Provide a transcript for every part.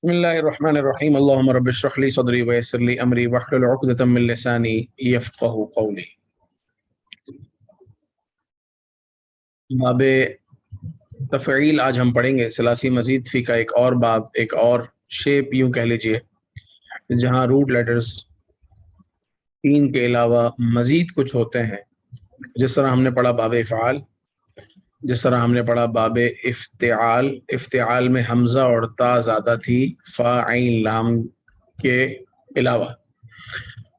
بسم اللہ الرحمن الرحیم اللہم رب اشرح لی صدری ویسر لی امری واحلل عقدۃ من لسانی یفقہوا قولی۔ باب تفعیل آج ہم پڑھیں گے۔ ثلاثی مزید فی کا ایک اور باب، ایک اور شیپ یوں کہہ لیجئے، جہاں روٹ لیٹرز 3 کے علاوہ مزید کچھ ہوتے ہیں، جس طرح ہم نے پڑھا باب افعال، جس طرح ہم نے پڑھا باب افتعال۔ افتعال میں حمزہ اور تا زیادہ تھی فا عین لام کے علاوہ،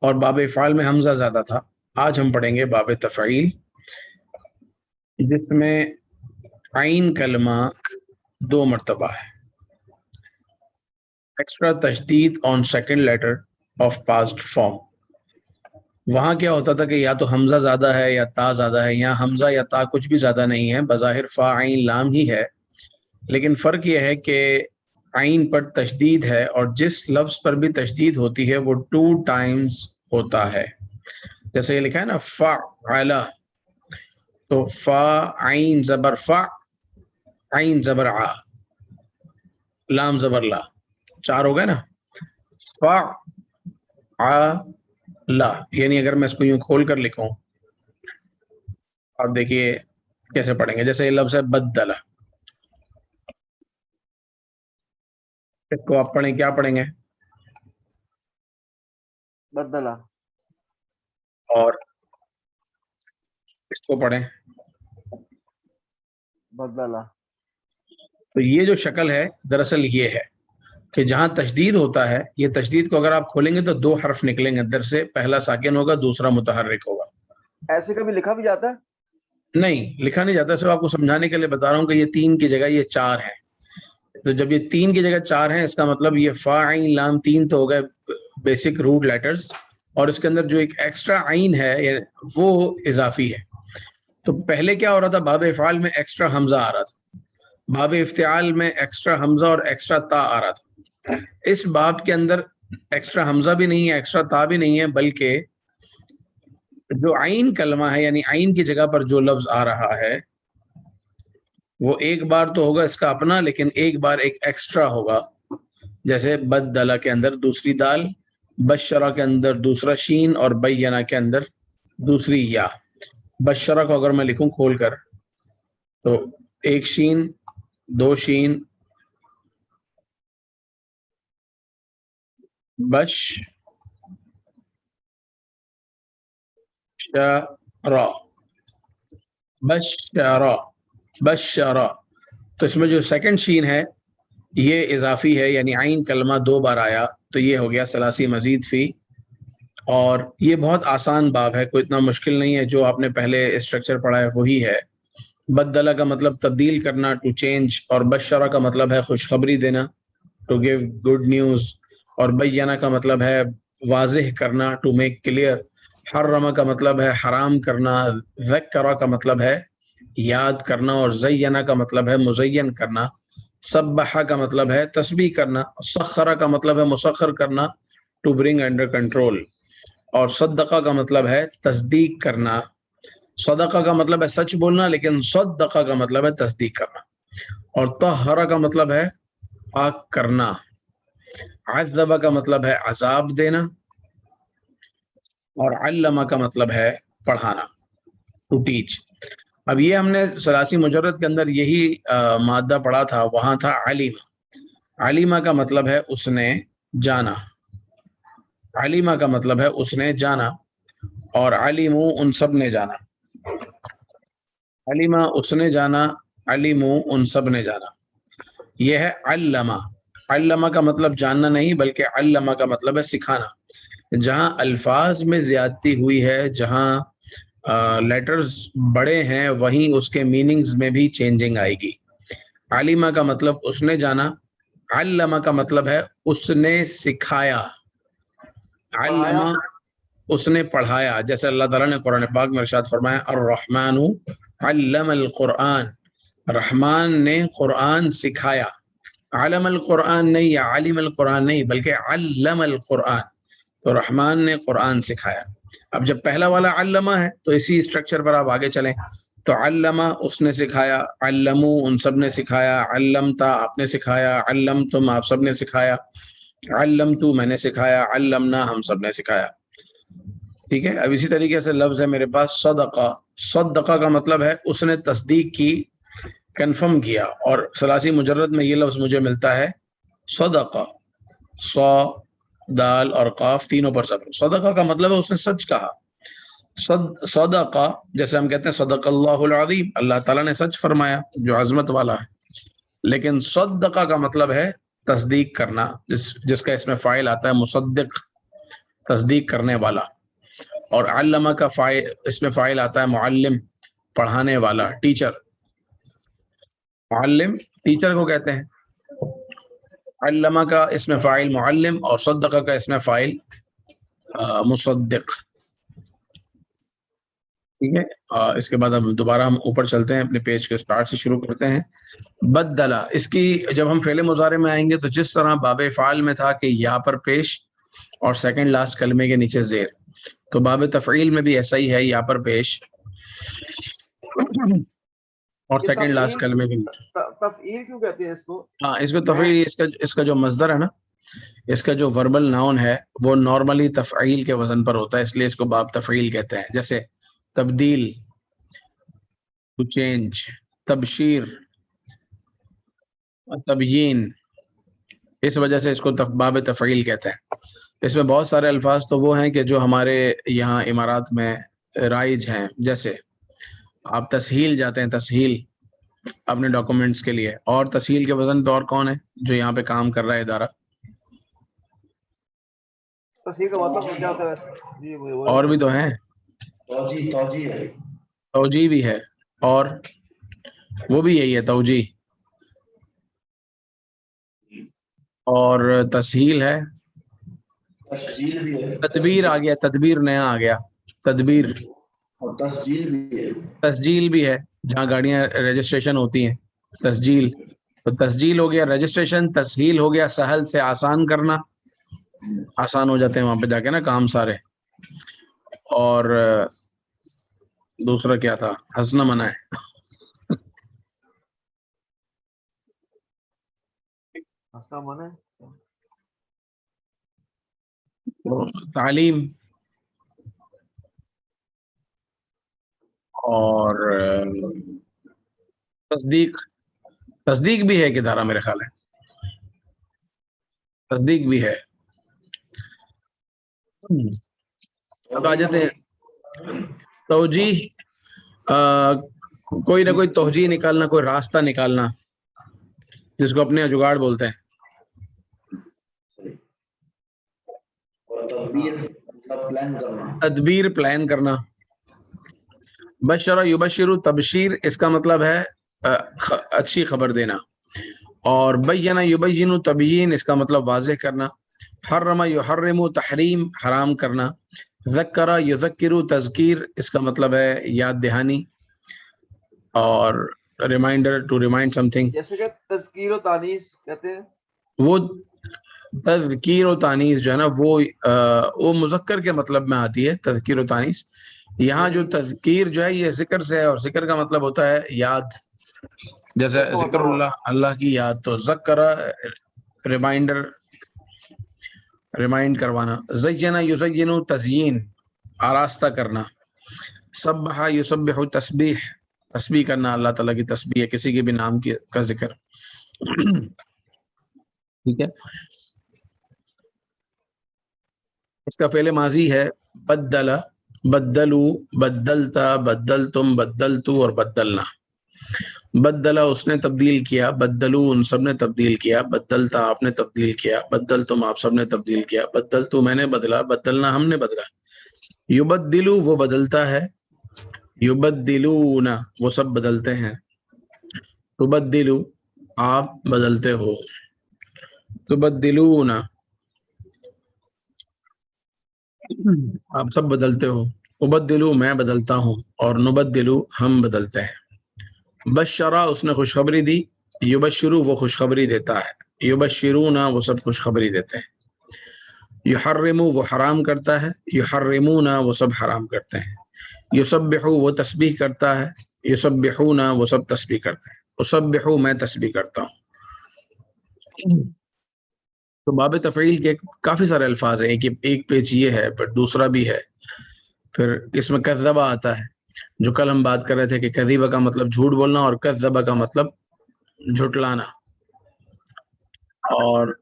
اور باب افعال میں حمزہ زیادہ تھا۔ آج ہم پڑھیں گے باب تفعیل، جس میں عین کلمہ 2 مرتبہ ہے۔ ایکسٹرا تشدید on second letter of past form. وہاں کیا ہوتا تھا کہ یا تو حمزہ زیادہ ہے یا تا زیادہ ہے، یہاں حمزہ یا تا کچھ بھی زیادہ نہیں ہے، بظاہر فا عین لام ہی ہے، لیکن فرق یہ ہے کہ عین پر تشدید ہے، اور جس لفظ پر بھی تشدید ہوتی ہے وہ 2 ٹائمز ہوتا ہے۔ جیسے یہ لکھا ہے نا فعل، تو فا عین زبر فا، عین زبر ع، لام زبر لا، 4 ہو گئے نا۔ فا لا، یعنی اگر میں اس کو یوں کھول کر لکھوں، آپ دیکھیے کیسے پڑھیں گے۔ جیسے یہ لفظ ہے بدلہ، اس کو آپ پڑھیں، کیا پڑھیں گے؟ بدلہ۔ اور اس کو پڑھیں بدلہ۔ تو یہ جو شکل ہے دراصل یہ ہے کہ جہاں تشدید ہوتا ہے، یہ تشدید کو اگر آپ کھولیں گے تو 2 حرف نکلیں گے اندر سے، پہلا ساکن ہوگا، دوسرا متحرک ہوگا۔ ایسے کبھی لکھا بھی جاتا ہے؟ نہیں، لکھا نہیں جاتا، صرف آپ کو سمجھانے کے لیے بتا رہا ہوں کہ یہ 3 کی جگہ یہ 4 ہیں۔ تو جب یہ 3 کی جگہ 4 ہیں، اس کا مطلب یہ فا عین لام 3 تو ہو گئے بیسک روٹ لیٹرز، اور اس کے اندر جو ایک ایکسٹرا عین ہے وہ اضافی ہے۔ تو پہلے کیا ہو رہا تھا؟ باب افعال میں ایکسٹرا حمزہ آ رہا تھا، باب افتعال میں ایکسٹرا حمزہ اور ایکسٹرا تا آ رہا تھا۔ اس باب کے اندر ایکسٹرا حمزہ بھی نہیں ہے، ایکسٹرا تا بھی نہیں ہے، بلکہ جو عین کلمہ ہے، یعنی عین کی جگہ پر جو لفظ آ رہا ہے وہ ایک بار تو ہوگا اس کا اپنا، لیکن ایک بار ایک ایکسٹرا ہوگا۔ جیسے بدلہ کے اندر دوسری دال، بشرہ کے اندر دوسرا شین، اور بینہ کے اندر دوسری یا۔ بشرہ کو اگر میں لکھوں کھول کر تو 1 شین، 2 شین، بش شرا، بشرا، بشرا۔ تو اس میں جو سیکنڈ شین ہے یہ اضافی ہے، یعنی عین کلمہ 2 بار آیا، تو یہ ہو گیا ثلاثی مزید فی۔ اور یہ بہت آسان باب ہے، کوئی اتنا مشکل نہیں ہے، جو آپ نے پہلے اسٹرکچر پڑھا ہے وہی ہے۔ بدلہ کا مطلب تبدیل کرنا، ٹو چینج، اور بشرہ کا مطلب ہے خوشخبری دینا، ٹو گیو گڈ نیوز، اور بینہ کا مطلب ہے واضح کرنا، ٹو میک کلیئر۔ حرمہ کا مطلب ہے حرام کرنا، ذکرہ کا مطلب ہے یاد کرنا، اور زینہ کا مطلب ہے مزین کرنا۔ سبحہ کا مطلب ہے تسبیح کرنا، سخرہ کا مطلب ہے مسخر کرنا، ٹو برنگ انڈر کنٹرول، اور صدقہ کا مطلب ہے تصدیق کرنا۔ صدقہ کا مطلب ہے سچ بولنا، لیکن صدقہ کا مطلب ہے تصدیق کرنا۔ اور طہرہ کا مطلب ہے پاک کرنا۔ عذبہ کا مطلب ہے عذاب دینا، اور علمہ کا مطلب ہے پڑھانا، ٹو ٹیچ۔ اب یہ ہم نے ثلاثی مجرد کے اندر یہی مادہ پڑھا تھا، وہاں تھا علیمہ۔ علیمہ کا مطلب ہے اس نے جانا، علیمہ کا مطلب ہے اس نے جانا، اور علیمو ان سب نے جانا۔ علیمہ اس نے جانا، علیمو ان سب نے جانا۔ یہ ہے علمہ۔ علمہ کا مطلب جاننا نہیں، بلکہ علمہ کا مطلب ہے سکھانا۔ جہاں الفاظ میں زیادتی ہوئی ہے، جہاں لیٹرز بڑے ہیں، وہیں اس کے میننگز میں بھی چینجنگ آئے گی۔ علیمہ کا مطلب اس نے جانا، علمہ کا مطلب ہے اس نے سکھایا، علمہ اس نے پڑھایا۔ جیسے اللہ تعالیٰ نے قرآن پاک میں ارشاد فرمایا الرحمن علم القرآن، رحمان نے قرآن سکھایا۔ علم القرآن نہیں یا علم القرآن نہیں، بلکہ علم القرآن، تو رحمان نے قرآن سکھایا۔ اب جب پہلا والا علمہ ہے تو اسی اسٹرکچر پر آپ آگے چلیں تو علمہ اس نے سکھایا، علمو ان سب نے سکھایا، علمتا آپ نے سکھایا، علمتم آپ سب نے سکھایا، علمتو میں نے سکھایا، علمنا ہم سب نے سکھایا. ٹھیک ہے. اب اسی طریقے سے لفظ ہے میرے پاس صدقہ. صدقہ کا مطلب ہے اس نے تصدیق کی، کنفرم کیا. اور ثلاثی مجرد میں یہ لفظ مجھے ملتا ہے صدقہ، صا دال اور قاف تینوں پر صبر. صدقہ کا مطلب ہے اس نے سچ کہا. صدقہ جیسے ہم کہتے ہیں صدق اللہ العظیم، اللہ تعالیٰ نے سچ فرمایا جو عظمت والا ہے. لیکن صدقہ کا مطلب ہے تصدیق کرنا، جس کا اس میں فاعل آتا ہے مصدق، تصدیق کرنے والا. اور علمہ کا فاعل اس میں فاعل آتا ہے معلم، پڑھانے والا، ٹیچر. معلم ٹیچر کو کہتے ہیں. علمہ کا اس میں فاعل معلم اور صدقہ کا اس میں فاعل مصدق. ٹھیک ہے. اس کے بعد اب دوبارہ ہم اوپر چلتے ہیں، اپنے پیج کے سٹارٹ سے شروع کرتے ہیں. بدلا، اس کی جب ہم فعل مضارع میں آئیں گے تو جس طرح باب فعال میں تھا کہ یا پر پیش اور سیکنڈ لاسٹ کلمے کے نیچے زیر، تو باب تفعیل میں بھی ایسا ہی ہے، یا پر پیش اور سیکنڈ لاسٹ کلمے کے نیچے. تفعیل کیوں کہتے ہیں اس کو؟ ہاں اس کو تفعیل، اس کا جو مصدر ہے نا، اس کا جو وربل ناؤن ہے وہ نارملی تفعیل کے وزن پر ہوتا ہے، اس لیے اس کو باب تفعیل کہتے ہیں. جیسے تبدیل، ٹو چینج، تبشیر، تبیین، اس وجہ سے اس کو باب تفعیل کہتے ہیں. اس میں بہت سارے الفاظ تو وہ ہیں کہ جو ہمارے یہاں امارات میں رائج ہیں. جیسے آپ تسہیل جاتے ہیں، تسہیل اپنے ڈاکومنٹس کے لیے، اور تسہیل کے وزن پہ اور کون ہے جو یہاں پہ کام کر رہا ہے ادارہ؟ تصحیح کا مطلب کیا ہوتا ہے ویسے؟ جی اور بھی تو ہیں، توجیہ بھی ہے، اور وہ بھی یہی ہے توجیہ. اور تسہیل ہے، تدبیر آ گیا، تدبیر نیا آ گیا، تدبیر. اور تسجیل بھی ہے، جہاں گاڑیاں رجسٹریشن ہوتی ہیں، تسجیل. تو تسجیل ہو گیا رجسٹریشن، تسہیل ہو گیا سہل سے آسان کرنا، آسان ہو جاتے ہیں وہاں پہ جا کے نا کام سارے. اور دوسرا کیا تھا؟ ہنسنا منع ہے. تعلیم اور تصدیق. تصدیق بھی ہے کہ دھارا، میرے خیال ہے تصدیق بھی ہے. اب آ جاتے ہیں توجیہ، کوئی نہ کوئی توجیہ نکالنا، کوئی راستہ نکالنا، جس کو اپنے جگاڑ بولتے ہیں. تدبیر پلان کرنا. بشرا یبشر، تبشیر اس کا مطلب ہے اچھی خبر دینا. اور بینا یبین، تبیین اس کا مطلب واضح کرنا. حرم یحرم، تحریم حرام کرنا. ذکر یذکر، تذکیر اس کا مطلب ہے یاد دہانی اور reminder, to remind something. جیسے کہ تذکیر و تانیث کہتے ہیں. وہ تذکیر و تانیث جو ہے نا وہ مذکر کے مطلب میں آتی ہے، تذکیر و تانیث. یہاں جو تذکیر جو ہے یہ ذکر سے ہے، اور ذکر کا مطلب ہوتا ہے یاد. جیسے ذکر اللہ، اللہ کی یاد. تو ذکر ریمائنڈر، ریمائنڈ کروانا. زینا یزین، تزیین آراستہ کرنا. سبح یسبح، تسبیح تسبیح کرنا، اللہ تعالیٰ کی تسبیح ہے، کسی کے بھی نام کا ذکر. ٹھیک ہے. اس کا فعل ماضی ہے بدل، بدلو، بدلتا، بدلتم، بدلتو اور بدلنا. بدلا اس نے تبدیل کیا، بدلو ان سب نے تبدیل کیا، بدلتا آپ نے تبدیل کیا، بدلتم آپ سب نے تبدیل کیا، بدلتو میں نے بدلا، بدلنا ہم نے بدلا. یبدلو وہ بدلتا ہے، یبدلون وہ سب بدلتے ہیں، تبدلو آپ بدلتے ہو، تبدلون آپ سب بدلتے ہو، ابدلو میں بدلتا ہوں، اور نبدلو ہم بدلتے ہیں. بشرا اس نے خوشخبری دی، یبشرو وہ خوشخبری دیتا ہے، یبشرون وہ سب خوشخبری دیتے ہیں. یحرمو وہ حرام کرتا ہے، یحرمون وہ سب حرام کرتے ہیں. یسبحو وہ تسبیح کرتا ہے، یسبحون وہ سب تسبیح کرتے ہیں، اسبحو میں تسبیح کرتا ہوں۔ تو باب تفعیل کے کافی سارے الفاظ ہیں، ایک پیج یہ ہے، پھر دوسرا بھی ہے، پھر اس میں کذبہ آتا ہے، جو کل ہم بات کر رہے تھے کہ کذبہ کا مطلب جھوٹ بولنا اور کذبہ کا مطلب جھٹلانا، اور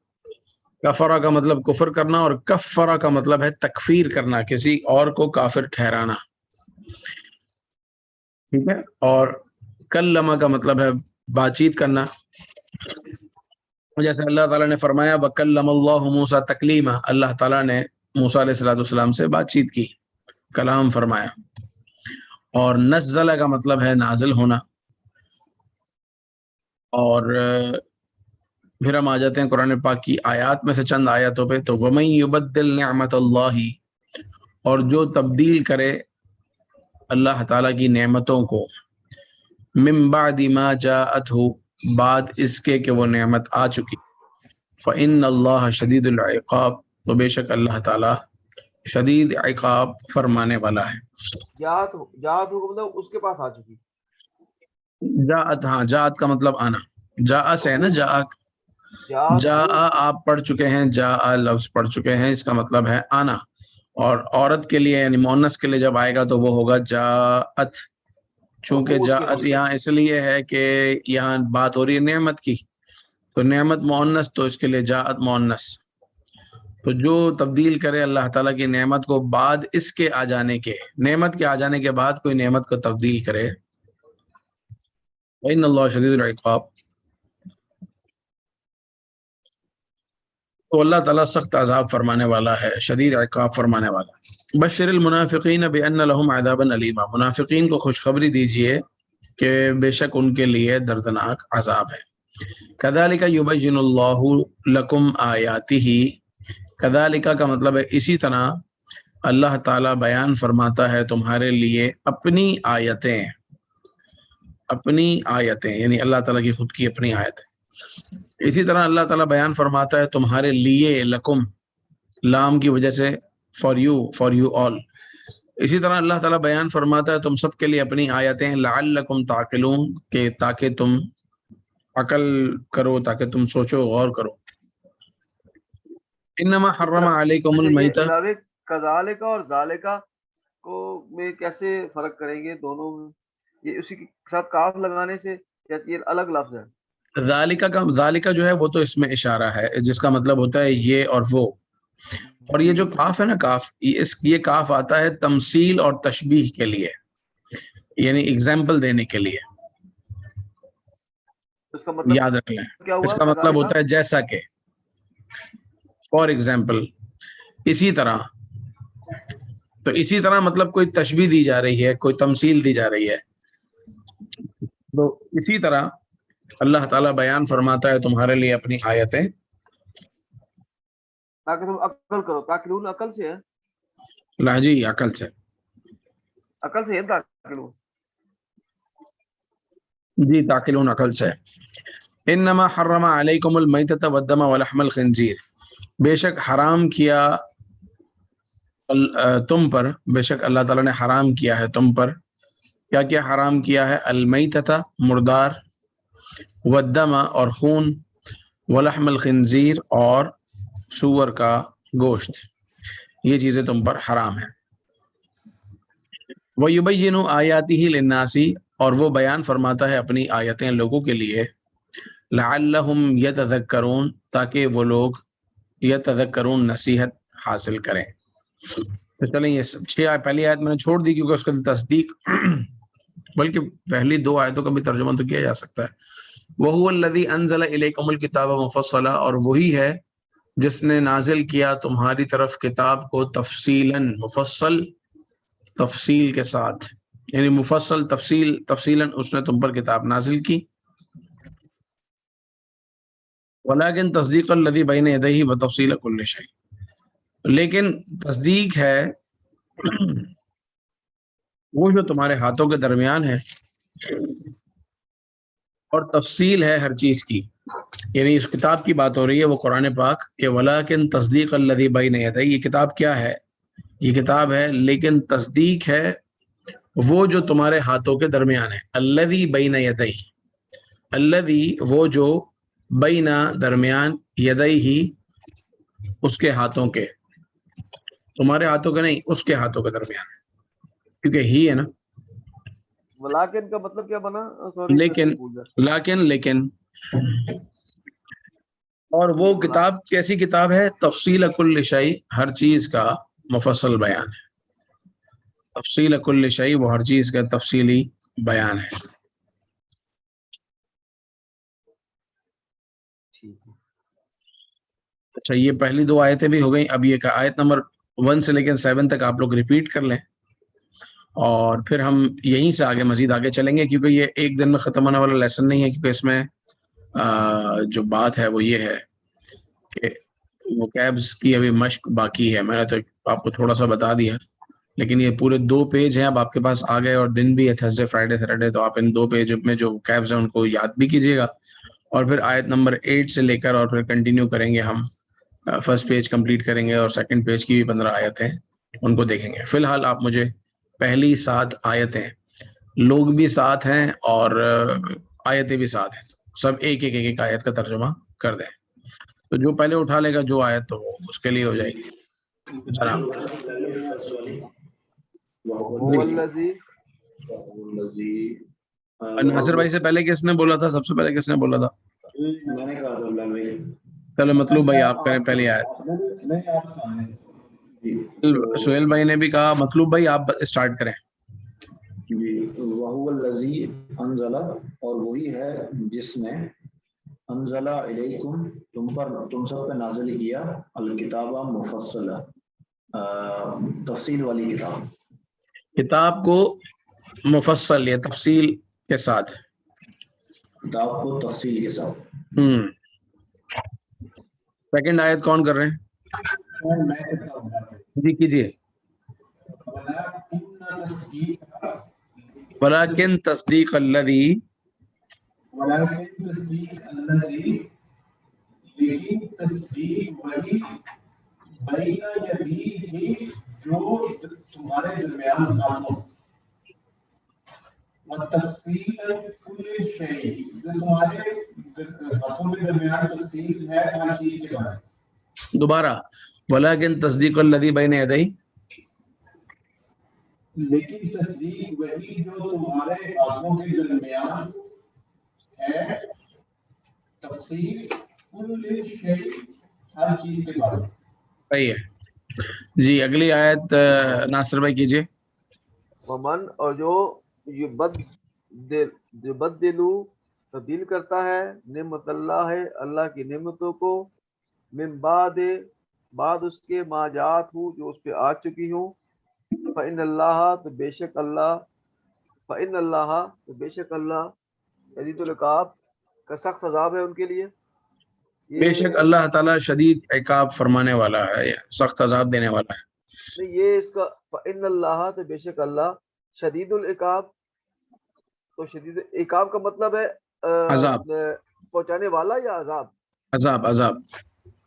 کفرہ کا مطلب کفر کرنا، اور کفرہ کا مطلب ہے تکفیر کرنا، کسی اور کو کافر ٹھہرانا، ٹھیک ہے، اور کلمہ کا مطلب ہے بات چیت کرنا، جیسے اللہ تعالیٰ نے فرمایا وَكَلَّمَ اللَّهُ مُوسَىٰ تَكْلِيمًا، اللہ تعالیٰ نے موسیٰ علیہ السلام سے بات چیت کی، کلام فرمایا۔ اور نزل کا مطلب ہے نازل ہونا، اور پھر ہم آ جاتے ہیں قرآن پاک کی آیات میں سے چند آیاتوں پہ، تو وَمَن يُبَدِّلْ نِعْمَتَ اللَّهِ، اور جو تبدیل کرے اللہ تعالیٰ کی نعمتوں کو، من بعد ما جاءته، بعد اس کے کہ وہ نعمت آ چکی، فإن اللہ شدید العقاب، تو بے شک اللہ تعالیٰ شدید عقاب فرمانے والا ہے۔ جات ہو مطلب اس کے پاس آ چکی، جاءت، ہاں جاءت کا مطلب آنا، جاء سے ہے نا، جاء آپ پڑھ چکے ہیں، جاء لفظ پڑھ چکے ہیں، اس کا مطلب ہے آنا، اور عورت کے لیے یعنی مؤنث کے لیے جب آئے گا تو وہ ہوگا جاءت، چونکہ جاءت یہاں اس لیے ہے کہ یہاں بات ہو رہی ہے نعمت کی، تو نعمت مؤنث تو اس کے لیے جاءت مؤنث، تو جو تبدیل کرے اللہ تعالیٰ کی نعمت کو بعد اس کے آ جانے کے، نعمت کے آ جانے کے بعد کوئی نعمت کو تبدیل کرے، وَإِنَّ اللَّهَ شَدِيدُ الْعِقَابِ، تو اللہ تعالیٰ سخت عذاب فرمانے والا ہے، شدید عقاب فرمانے والا ہے۔ بشر المنافقین بأن لهم عذابا علیما، منافقین کو خوشخبری دیجئے کہ بے شک ان کے لیے دردناک عذاب ہے۔ کذالک یبین اللہ لکم آیاتہ، کذالک کا مطلب ہے اسی طرح اللہ تعالیٰ بیان فرماتا ہے تمہارے لیے اپنی آیتیں، اپنی آیتیں یعنی اللہ تعالیٰ کی خود کی اپنی آیتیں، اسی طرح اللہ تعالیٰ بیان فرماتا ہے تمہارے لیے، لکم لام کی وجہ سے فار یو آل، اسی طرح اللہ تعالیٰ بیان فرماتا ہے تم سب کے لیے اپنی آیتیں، لعلکم تعقلون، کہ تاکہ تم عقل کرو، تاکہ تم سوچو غور کرو۔ انما حرم علیکم المیتہ، کذالک اور ذالکہ کو میں کیسے فرق کریں گے دونوں میں؟ یہ اسی کے ساتھ کاف لگانے سے یا یہ الگ لفظ ہے؟ ذالکہ جو ہے وہ تو اس میں اشارہ ہے، جس کا مطلب ہوتا ہے یہ اور وہ، اور یہ جو کاف ہے نا، کاف یہ کاف آتا ہے تمثیل اور تشبیہ کے لیے، یعنی اگزامپل دینے کے لیے، اس کا مطلب یاد رکھ لیں، کیا ہوا؟ اس کا مطلب ہوتا ہے جیسا کہ، فار ایگزامپل، اسی طرح، تو اسی طرح مطلب کوئی تشبیہ دی جا رہی ہے، کوئی تمثیل دی جا رہی ہے، تو اسی طرح اللہ تعالیٰ بیان فرماتا ہے تمہارے لیے اپنی آیتیں، تاکہ تم عقل کرو۔ تاکلون عقل سے ہے؟ لا جی، عقل سے، عقل سے ہے تاکلون؟ جی تاکلون عقل سے۔ انما حرم علیکم المیتۃ والدم ولحم الخنزیر، بے شک حرام کیا تم پر، بے شک اللہ تعالیٰ نے حرام کیا ہے تم پر، کیا کیا حرام کیا ہے؟ المیتۃ مردار، والدم اور خون، ولحم الخنزیر اور سور کا گوشت، یہ چیزیں تم پر حرام ہیں۔ وَيُبَيِّنُ آیَاتِهِ لِلنَّاسِ، اور وہ بیان فرماتا ہے اپنی آیتیں لوگوں کے لیے، لَعَلَّهُمْ يَتَذَكَّرُونَ، تاکہ وہ لوگ یتذکرون نصیحت حاصل کریں۔ تو چلیں یہ پہلی آیت میں نے چھوڑ دی کیونکہ اس کا تصدیق بلکہ پہلی دو آیتوں کا بھی ترجمہ تو کیا جا سکتا ہے۔ وَهُوَ الَّذِي أَنزَلَ إِلَيْكُمُ الْكِتَابَ مُفَصَّلًا، اور وہی ہے جس نے نازل کیا تمہاری طرف کتاب کو تفصیلاً، مفصل تفصیل کے ساتھ، یعنی مفصل تفصیلاً اس نے تم پر کتاب نازل کی۔ ولیکن تصدیق الذی بین یدیہ وتفصیل کل شیء، لیکن تصدیق ہے وہ جو تمہارے ہاتھوں کے درمیان ہے، اور تفصیل ہے ہر چیز کی، یعنی اس کتاب کی بات ہو رہی ہے وہ قرآن پاک کہ ولیکن تصدیق الذی بین یدیہ، یہ کتاب کیا ہے؟ یہ کتاب ہے لیکن تصدیق ہے وہ جو تمہارے ہاتھوں کے درمیان ہے. الذی بین یدیہ، الذی وہ جو بین درمیان یدیہ اس کے ہاتھوں کے، تمہارے ہاتھوں کے نہیں، اس کے ہاتھوں کے درمیان، کیونکہ ہی ہے نا. ولیکن کا مطلب کیا بنا؟ سوری میں لیکن بھول گیا. لیکن اور وہ کتاب کیسی کتاب ہے؟ تفصیل کل شیء، ہر چیز کا مفصل بیان ہے. تفصیل کل شیء، وہ ہر چیز کا تفصیلی بیان ہے. اچھا، یہ پہلی دو آیتیں بھی ہو گئیں. اب یہ آیت نمبر 1 سے لے کے 7 تک آپ لوگ ریپیٹ کر لیں، اور پھر ہم یہیں سے آگے مزید آگے چلیں گے، کیونکہ یہ ایک دن میں ختم ہونے والا لیسن نہیں ہے. کیونکہ اس میں جو بات ہے وہ یہ ہے کہ وکیبز کی ابھی مشق باقی ہے. میں نے تو آپ کو تھوڑا سا بتا دیا، لیکن یہ پورے 2 پیج ہیں اب آپ کے پاس آ گئے، اور دن بھی ہے تھرسڈے فرائیڈے سیٹرڈے، تو آپ ان 2 پیج میں جو وکیبز ہیں ان کو یاد بھی کیجیے گا. اور پھر آیت نمبر 8 سے لے کر اور پھر کنٹینیو کریں گے ہم. فرسٹ پیج کمپلیٹ کریں گے اور سیکنڈ پیج کی بھی 15 آیتیں ان کو دیکھیں گے. فی الحال آپ مجھے پہلی 7 آیتیں، لوگ بھی ساتھ ہیں اور آیتیں بھی ساتھ ہیں، سب ایک ایک آیت کا ترجمہ کر دیں. تو جو پہلے اٹھا لے گا جو آیت تو وہ اس کے لیے ہو جائے گی. جناب ناصر بھائی سے پہلے کس نے بولا تھا؟ سب سے پہلے کس نے بولا تھا؟ میں نے کہا تھا. چلو مطلوب بھائی آپ کریں پہلی آیت. سہیل بھائی نے بھی کہا. مطلوب بھائی آپ اسٹارٹ کریں. جی. وَهُوَ الَّذِي أَنزَلَ، اور وہی ہے جس نے انزل الیکم، تم سب پہ نازل کیا، الکتاب مفصلا، تفصیل والی کتاب. کتاب کو مفصل یا تفصیل کے ساتھ، کتاب کو تفصیل کے ساتھ. سیکنڈ آیت کون کر رہے ہیں؟ جی کیجیے. ولیکن تصدیق الذی، لیکن تصدیق وہی بین یدیہ جو تمہارے درمیان ہاتھوں، وتفصیل کل شیء جو تمہارے ہاتھوں کے درمیان تفصیل ہے ہر چیز کے بارے میں. دوبارہ، ولیکن تصدیق الذی بین یدیہ، لیکن تصدیق وہی جو تمہارے ہاتھوں کے درمیان ہے، تفصیل کل شیء ہر چیز کے بارے میں. صحیح ہے. جی اگلی آیت ناصر بھائی کیجیے. ومن، اور جو بدلو تبدیل کرتا ہے، نعمت اللہ ہے اللہ کی نعمتوں کو، من بعد اس کے ما جات ہوں جو اس پہ آ چکی ہوں، فإن اللہ، تو بے شک اللہ، فإن اللہ، تو بے شک اللہ، شدید العقاب، کا سخت عذاب ہے ان کے لیے. بے شک اللہ تعالیٰ شدید عقاب فرمانے والا ہے، سخت عذاب دینے والا ہے. یہ اس کا فإن اللہ، تو بے شک اللہ، شدید العقاب، تو شدید عقاب کا مطلب ہے عذاب، پہنچانے والا یا عذاب؟ عذاب عذاب.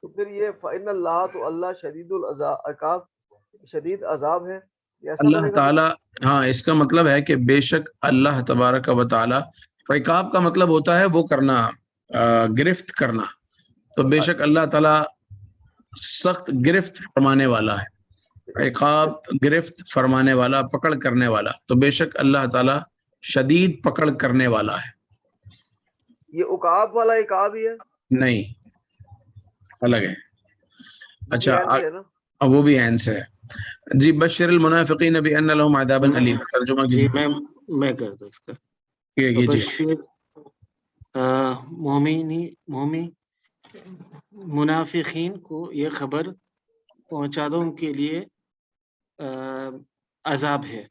تو پھر یہ فإن اللہ، تو اللہ شدید العقاب، شدید عذاب ہے، یہ ایسا اللہ بنے گا؟ تعالیٰ، ہاں اس کا مطلب ہے کہ بے شک اللہ تبارک و تعالیٰ، عقاب کا مطلب ہوتا ہے وہ کرنا، گرفت کرنا. تو بے شک اللہ تعالیٰ سخت گرفت فرمانے والا ہے. عقاب گرفت فرمانے والا، پکڑ کرنے والا. تو بے شک اللہ تعالیٰ شدید پکڑ کرنے والا ہے. یہ عقاب والا عقاب ہی ہے؟ نہیں، الگ ہے. اچھا ہے نا؟ وہ بھی عین سے ہے. جی بشر المنافقین بان لهم عذابا الیم، ترجمہ جی کیجیے. میں کر دوں اس کا. کیجیے. منافقین کو یہ خبر پہنچا دو ان کے لیے عذاب ہے.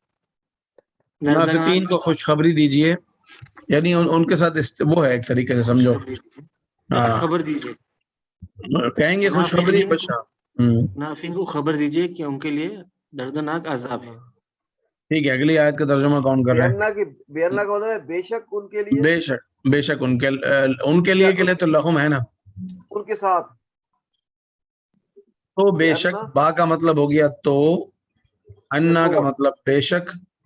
منافقین کو خوشخبری دیجیے، یعنی ان کے ساتھ وہ ہے ایک طریقے سے سمجھو. خبر دیجیے، کہیں گے خوشخبری. منافقین کو خبر دیجیے کہ ان کے لیے دردناک عذاب ہے. ٹھیک ہے. اگلی آیت کا ترجمہ کون کر رہا ہے؟ بیانہ کا ہوتا ہے بے شک ان کے لیے، بے شک ان کے لیے، کے لیے تو لہم ہے نا، ان کے ساتھ. تو بے شک با کا مطلب ہو گیا تو، انا کا مطلب بے شک،